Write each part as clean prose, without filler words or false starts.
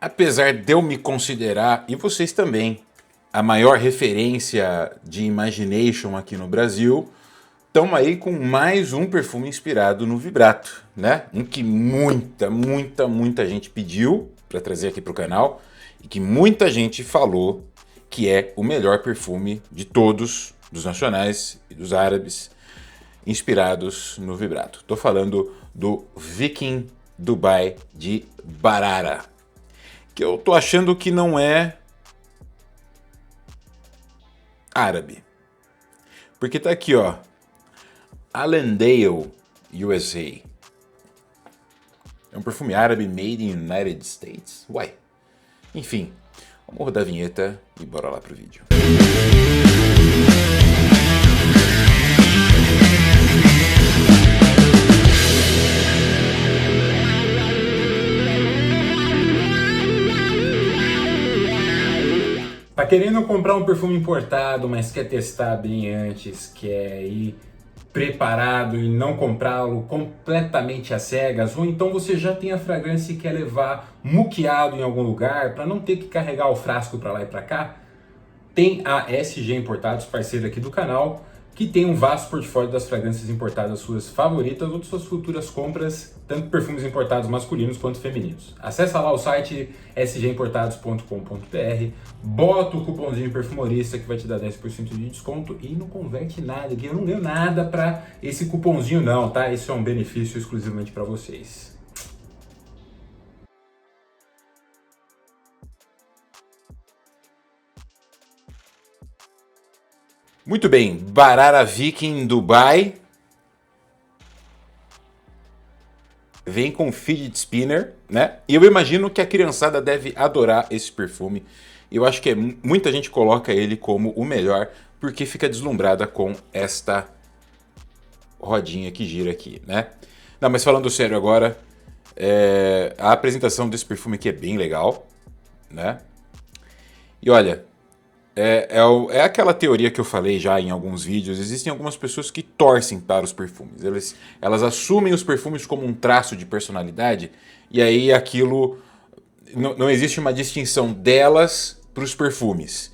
apesar de eu me considerar, e vocês também, a maior referência de Imagination aqui no Brasil, estamos aí com mais um perfume inspirado no Vibrato, né? Um que muita gente pediu para trazer aqui para o canal e que muita gente falou que é o melhor perfume de todos, dos nacionais e dos árabes, inspirados no Vibrato. Estou falando do Viking Dubai de Barara, que eu tô achando que não é árabe. Porque tá aqui, ó, Allendale, USA. É um perfume árabe made in United States? Uai. Enfim, vamos rodar a vinheta e bora lá pro vídeo. Tá querendo comprar um perfume importado, mas quer testar bem antes, quer ir preparado e não comprá-lo completamente às cegas, ou então você já tem a fragrância e quer levar muqueado em algum lugar para não ter que carregar o frasco para lá e para cá? Tem a SG Importados, parceira aqui do canal, que tem um vasto portfólio das fragrâncias importadas suas favoritas ou de suas futuras compras, tanto perfumes importados masculinos quanto femininos. Acesse lá o site sgimportados.com.br, bota o cupomzinho perfumorista que vai te dar 10% de desconto e não converte nada, que eu não ganho nada para esse cupomzinho não, tá? Isso é um benefício exclusivamente para vocês. Muito bem, Barara Viking Dubai vem com fidget spinner, né? E eu imagino que a criançada deve adorar esse perfume. Eu acho que muita gente coloca ele como o melhor porque fica deslumbrada com esta rodinha que gira aqui, né? Não, mas falando sério agora, a apresentação desse perfume aqui é bem legal, né? E olha, é aquela teoria que eu falei já em alguns vídeos. Existem algumas pessoas que torcem para os perfumes. Elas assumem os perfumes como um traço de personalidade e aí aquilo... Não existe uma distinção delas para os perfumes.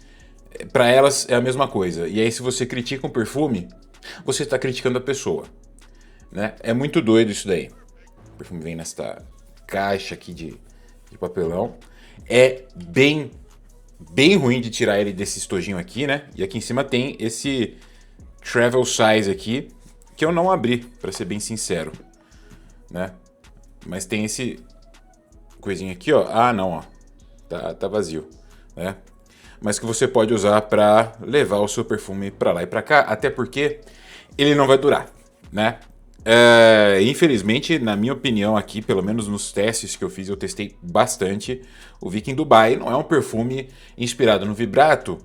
Para elas é a mesma coisa. E aí se você critica um perfume, você está criticando a pessoa, né? É muito doido isso daí. O perfume vem nesta caixa aqui de papelão. É bem ruim de tirar ele desse estojinho aqui, né? E aqui em cima tem esse travel size aqui, que eu não abri, para ser bem sincero, né? Mas tem esse coisinho aqui, ó. Ah, não, ó. Tá vazio, né? Mas que você pode usar para levar o seu perfume para lá e para cá, até porque ele não vai durar, né? Infelizmente, na minha opinião aqui, pelo menos nos testes que eu fiz, eu testei bastante. O Viking Dubai não é um perfume inspirado no Vibrato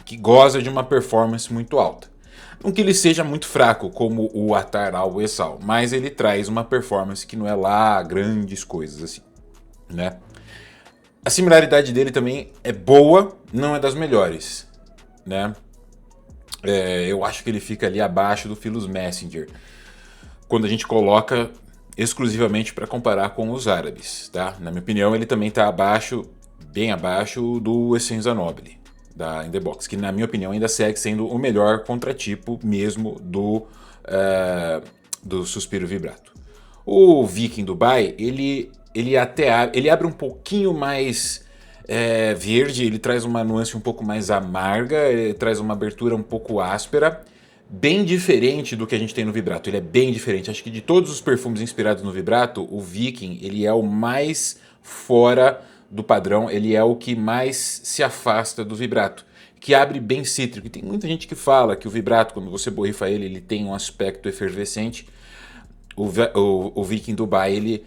que goza de uma performance muito alta. Não que ele seja muito fraco como o Attar Alvo Essal, mas ele traz uma performance que não é lá grandes coisas assim, né? A similaridade dele também é boa, não é das melhores, né? Eu acho que ele fica ali abaixo do Philus Messenger quando a gente coloca exclusivamente para comparar com os árabes, tá? Na minha opinião, ele também está abaixo, bem abaixo do Essenza Nobile, da In The Box, que na minha opinião ainda segue sendo o melhor contratipo mesmo do Suspiro Vibrato. O Viking Dubai, ele abre um pouquinho mais verde, ele traz uma nuance um pouco mais amarga, ele traz uma abertura um pouco áspera, bem diferente do que a gente tem no Vibrato. Ele é bem diferente. Acho que de todos os perfumes inspirados no Vibrato, o Viking, ele é o mais fora do padrão, ele é o que mais se afasta do Vibrato, que abre bem cítrico. E tem muita gente que fala que o Vibrato, quando você borrifa ele, ele tem um aspecto efervescente. O Viking Dubai, ele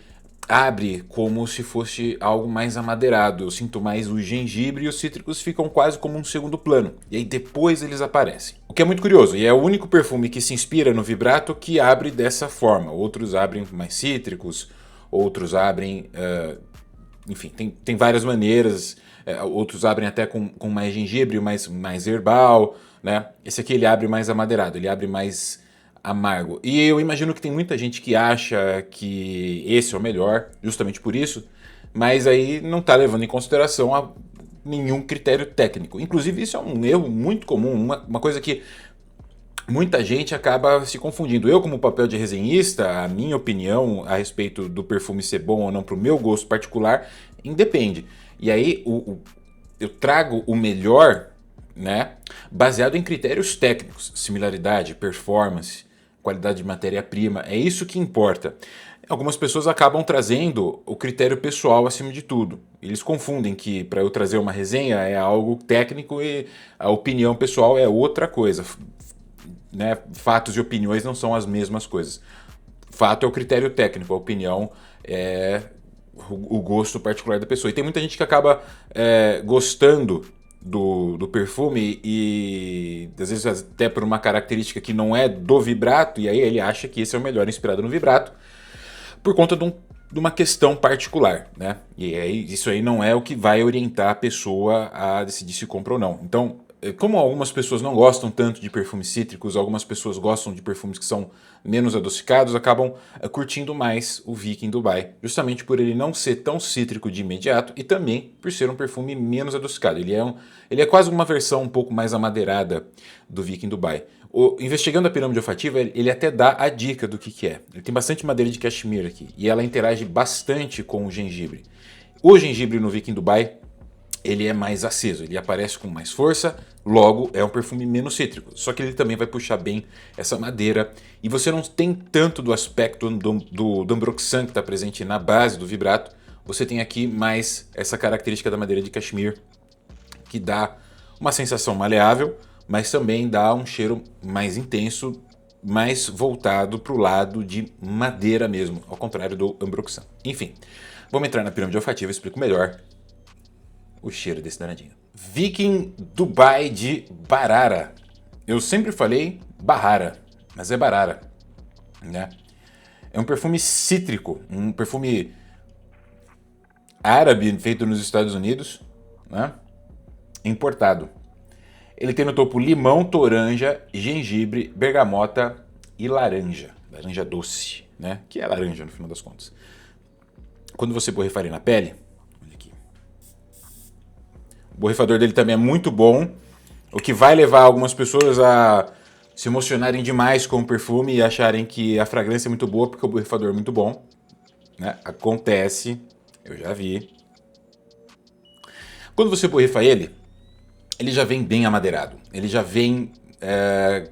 abre como se fosse algo mais amadeirado. Eu sinto mais o gengibre e os cítricos ficam quase como um segundo plano. E aí depois eles aparecem. O que é muito curioso, e é o único perfume que se inspira no Vibrato que abre dessa forma. Outros abrem mais cítricos, outros abrem... enfim, tem várias maneiras. Outros abrem até com mais gengibre, mais herbal, né? Esse aqui ele abre mais amadeirado, ele abre mais amargo. E eu imagino que tem muita gente que acha que esse é o melhor, justamente por isso. mas aí não está levando em consideração nenhum critério técnico. Inclusive, isso é um erro muito comum, uma coisa que muita gente acaba se confundindo. Eu, como papel de resenhista, a minha opinião a respeito do perfume ser bom ou não para o meu gosto particular, independe. E aí eu trago o melhor, né, baseado em critérios técnicos, similaridade, performance, qualidade de matéria-prima, é isso que importa. Algumas pessoas acabam trazendo o critério pessoal acima de tudo. Eles confundem que para eu trazer uma resenha é algo técnico e a opinião pessoal é outra coisa. Né? Fatos e opiniões não são as mesmas coisas. Fato é o critério técnico, a opinião é o gosto particular da pessoa. E tem muita gente que acaba gostando do perfume e às vezes até por uma característica que não é do Vibrato, e aí ele acha que esse é o melhor inspirado no Vibrato, por conta de uma questão particular, né? E aí, isso aí não é o que vai orientar a pessoa a decidir se compra ou não. Então, como algumas pessoas não gostam tanto de perfumes cítricos, algumas pessoas gostam de perfumes que são menos adocicados, acabam curtindo mais o Viking Dubai, justamente por ele não ser tão cítrico de imediato e também por ser um perfume menos adocicado. Ele é quase uma versão um pouco mais amadeirada do Viking Dubai. Investigando a pirâmide olfativa, ele até dá a dica do que é. Ele tem bastante madeira de cashmere aqui e ela interage bastante com o gengibre. O gengibre no Viking Dubai, ele é mais aceso, ele aparece com mais força, logo é um perfume menos cítrico. Só que ele também vai puxar bem essa madeira e você não tem tanto do aspecto do Ambroxan que está presente na base do Vibrato. Você tem aqui mais essa característica da madeira de cashmere que dá uma sensação maleável, mas também dá um cheiro mais intenso, mais voltado para o lado de madeira mesmo, ao contrário do Ambroxan. Enfim, vamos entrar na pirâmide olfativa e explico melhor o cheiro desse danadinho. Viking Dubai de Barara. Eu sempre falei Bahara, mas é Barara, né? É um perfume cítrico, um perfume árabe feito nos Estados Unidos, né? Importado. Ele tem no topo limão, toranja, gengibre, bergamota e laranja. Laranja doce, né? Que é laranja no final das contas. Quando você borrifar ele na pele, olha aqui. O borrifador dele também é muito bom, o que vai levar algumas pessoas a se emocionarem demais com o perfume e acharem que a fragrância é muito boa porque o borrifador é muito bom, né? Acontece, eu já vi. Quando você borrifa ele já vem bem amadeirado. Ele já vem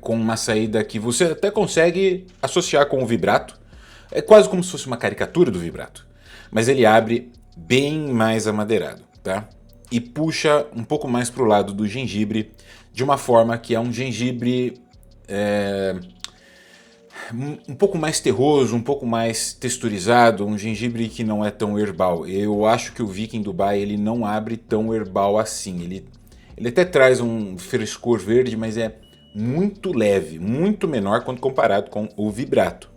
com uma saída que você até consegue associar com o Vibrato. É quase como se fosse uma caricatura do Vibrato. Mas ele abre bem mais amadeirado, tá? E puxa um pouco mais para o lado do gengibre, de uma forma que é um gengibre um pouco mais terroso, um pouco mais texturizado, um gengibre que não é tão herbal. Eu acho que o Viking Dubai ele não abre tão herbal assim. Ele até traz um frescor verde, mas é muito leve, muito menor quando comparado com o Vibrato.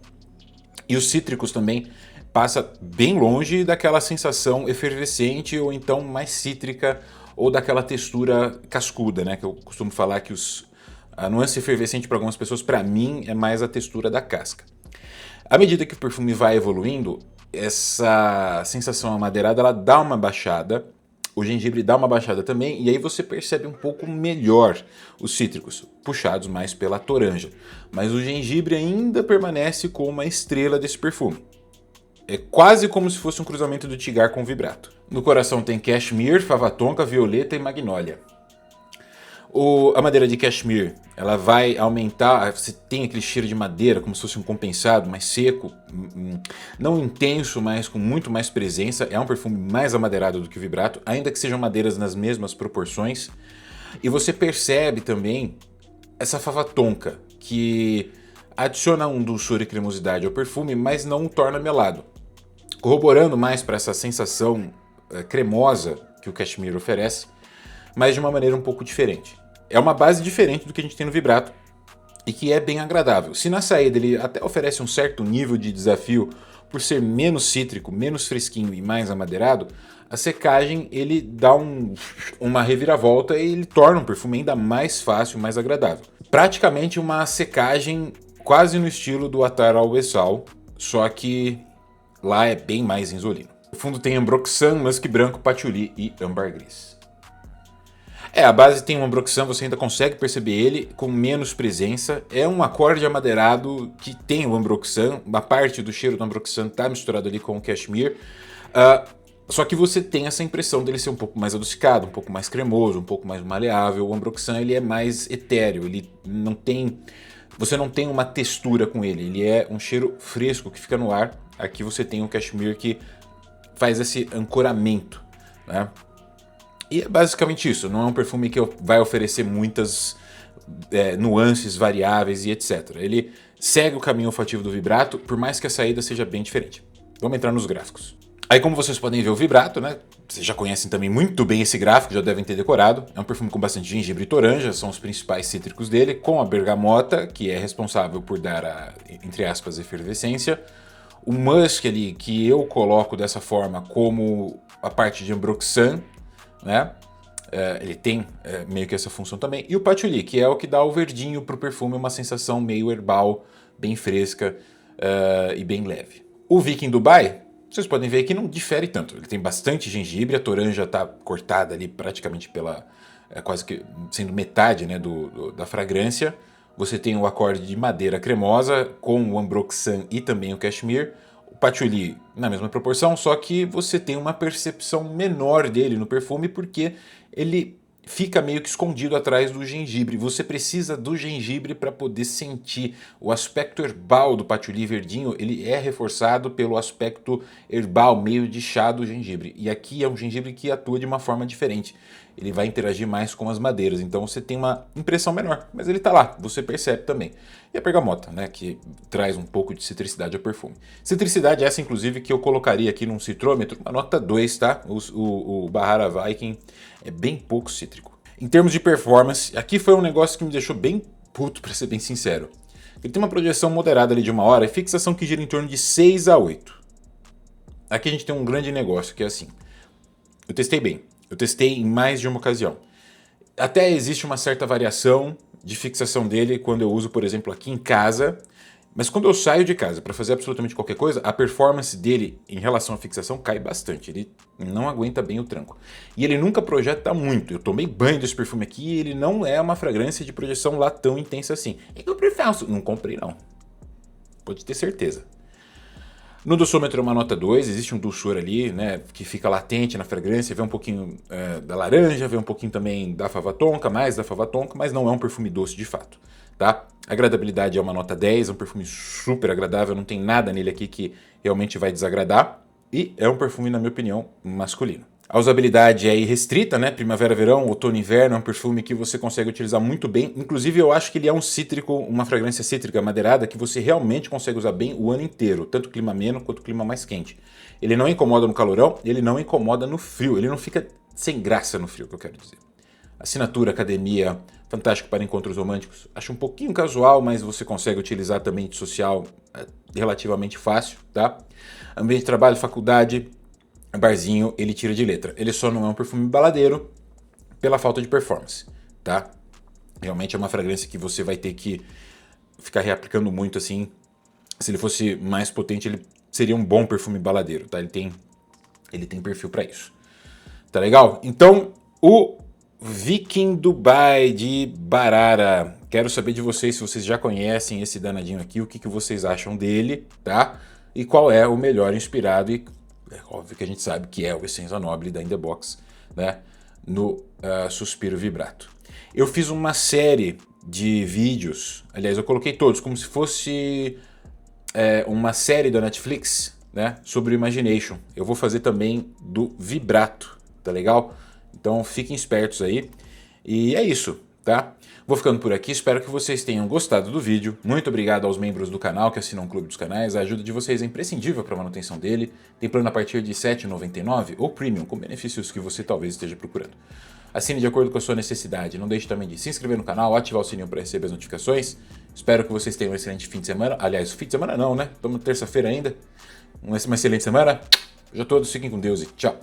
E os cítricos também passa bem longe daquela sensação efervescente ou então mais cítrica ou daquela textura cascuda, né? Que eu costumo falar que a nuance efervescente para algumas pessoas, para mim, é mais a textura da casca. À medida que o perfume vai evoluindo, essa sensação amadeirada ela dá uma baixada. O gengibre dá uma baixada também, e aí você percebe um pouco melhor os cítricos, puxados mais pela toranja. Mas o gengibre ainda permanece como uma estrela desse perfume. É quase como se fosse um cruzamento do Cigar com o Vibrato. No coração tem cashmere, fava tonka, violeta e magnólia. A madeira de cashmere, ela vai aumentar, você tem aquele cheiro de madeira, como se fosse um compensado, mais seco, não intenso, mas com muito mais presença. É um perfume mais amadeirado do que o Vibrato, ainda que sejam madeiras nas mesmas proporções. E você percebe também essa fava tonka, que adiciona um dulçor e cremosidade ao perfume, mas não o torna melado. Corroborando mais para essa sensação cremosa que o cashmere oferece, mas de uma maneira um pouco diferente. É uma base diferente do que a gente tem no Vibrato e que é bem agradável. Se na saída ele até oferece um certo nível de desafio por ser menos cítrico, menos fresquinho e mais amadeirado, a secagem ele dá uma reviravolta e ele torna um perfume ainda mais fácil, mais agradável. Praticamente uma secagem quase no estilo do Attar Always All, só que lá é bem mais insolino. O fundo tem Ambroxan, Musk branco, Patchouli e âmbar gris. A base tem um Ambroxan, você ainda consegue perceber ele com menos presença. É um acorde amadeirado que tem o Ambroxan, uma parte do cheiro do Ambroxan está misturado ali com o Cashmere. Só que você tem essa impressão dele ser um pouco mais adocicado, um pouco mais cremoso, um pouco mais maleável. O Ambroxan ele é mais etéreo, ele não tem... Você não tem uma textura com ele, ele é um cheiro fresco que fica no ar. Aqui você tem o Cashmere que faz esse ancoramento, né? E é basicamente isso, não é um perfume que vai oferecer muitas nuances variáveis e etc. Ele segue o caminho olfativo do Vibrato, por mais que a saída seja bem diferente. Vamos entrar nos gráficos. Aí como vocês podem ver o Vibrato, né? Vocês já conhecem também muito bem esse gráfico, já devem ter decorado. É um perfume com bastante gengibre e toranja, são os principais cítricos dele, com a bergamota, que é responsável por dar a, entre aspas, efervescência. O musk ali, que eu coloco dessa forma como a parte de Ambroxan, né? Ele tem meio que essa função também. E o Patchouli, que é o que dá o verdinho pro perfume, uma sensação meio herbal, bem fresca e bem leve. O Viking Dubai, vocês podem ver que não difere tanto. Ele tem bastante gengibre, a toranja está cortada ali praticamente pela... quase que sendo metade, né, da fragrância. Você tem o acorde de madeira cremosa com o Ambroxan e também o Cashmere. O Patchouli na mesma proporção, só que você tem uma percepção menor dele no perfume porque ele fica meio que escondido atrás do gengibre. Você precisa do gengibre para poder sentir. O aspecto herbal do Patchouli verdinho, ele é reforçado pelo aspecto herbal, meio de chá do gengibre. E aqui é um gengibre que atua de uma forma diferente. Ele vai interagir mais com as madeiras, então você tem uma impressão menor, mas ele tá lá, você percebe também. E a bergamota, né, que traz um pouco de citricidade ao perfume. Citricidade essa, inclusive, que eu colocaria aqui num citrômetro, uma nota 2, tá? O Bahara Viking é bem pouco cítrico. Em termos de performance, aqui foi um negócio que me deixou bem puto, pra ser bem sincero. Ele tem uma projeção moderada ali de 1 hora e fixação que gira em torno de 6 a 8. Aqui a gente tem um grande negócio, que é assim. Eu testei bem. Eu testei em mais de uma ocasião. Até existe uma certa variação de fixação dele quando eu uso, por exemplo, aqui em casa. Mas quando eu saio de casa para fazer absolutamente qualquer coisa, a performance dele em relação à fixação cai bastante. Ele não aguenta bem o tranco. E ele nunca projeta muito. Eu tomei banho desse perfume aqui e ele não é uma fragrância de projeção lá tão intensa assim. Eu comprei falso. Não comprei não. Pode ter certeza. No doçômetro é uma nota 2, existe um dulçor ali, né, que fica latente na fragrância, vê um pouquinho da laranja, vê um pouquinho também da fava tonka, mais da fava tonka, mas não é um perfume doce de fato, tá? A agradabilidade é uma nota 10, é um perfume super agradável, não tem nada nele aqui que realmente vai desagradar, e é um perfume, na minha opinião, masculino. A usabilidade é irrestrita, né? Primavera, verão, outono, inverno, é um perfume que você consegue utilizar muito bem. Inclusive, eu acho que ele é um cítrico, uma fragrância cítrica madeirada que você realmente consegue usar bem o ano inteiro, tanto clima ameno quanto clima mais quente. Ele não incomoda no calorão, ele não incomoda no frio, ele não fica sem graça no frio, que eu quero dizer. Assinatura, academia, fantástico para encontros românticos. Acho um pouquinho casual, mas você consegue utilizar também de social relativamente fácil, tá? Ambiente de trabalho, faculdade... barzinho, ele tira de letra. Ele só não é um perfume baladeiro pela falta de performance, tá? Realmente é uma fragrância que você vai ter que ficar reaplicando muito, assim. Se ele fosse mais potente, ele seria um bom perfume baladeiro, tá? Ele tem perfil para isso. Tá legal? Então, o Viking Dubai de Barara. Quero saber de vocês se vocês já conhecem esse danadinho aqui, o que vocês acham dele, tá? E qual é o melhor inspirado e... É óbvio que a gente sabe que é o Essenza Nobile da In The Box, né? No Suspiro Vibrato. Eu fiz uma série de vídeos, aliás, eu coloquei todos como se fosse uma série da Netflix, né? Sobre o Imagination. Eu vou fazer também do Vibrato, tá legal? Então fiquem espertos aí. E é isso, tá? Vou ficando por aqui, espero que vocês tenham gostado do vídeo. Muito obrigado aos membros do canal que assinam o Clube dos Canais. A ajuda de vocês é imprescindível para a manutenção dele. Tem plano a partir de R$ 7,99 ou Premium, com benefícios que você talvez esteja procurando. Assine de acordo com a sua necessidade. Não deixe também de se inscrever no canal, ativar o sininho para receber as notificações. Espero que vocês tenham um excelente fim de semana. Aliás, fim de semana não, né? Estamos na terça-feira ainda. Uma excelente semana. Já todos fiquem com Deus e tchau.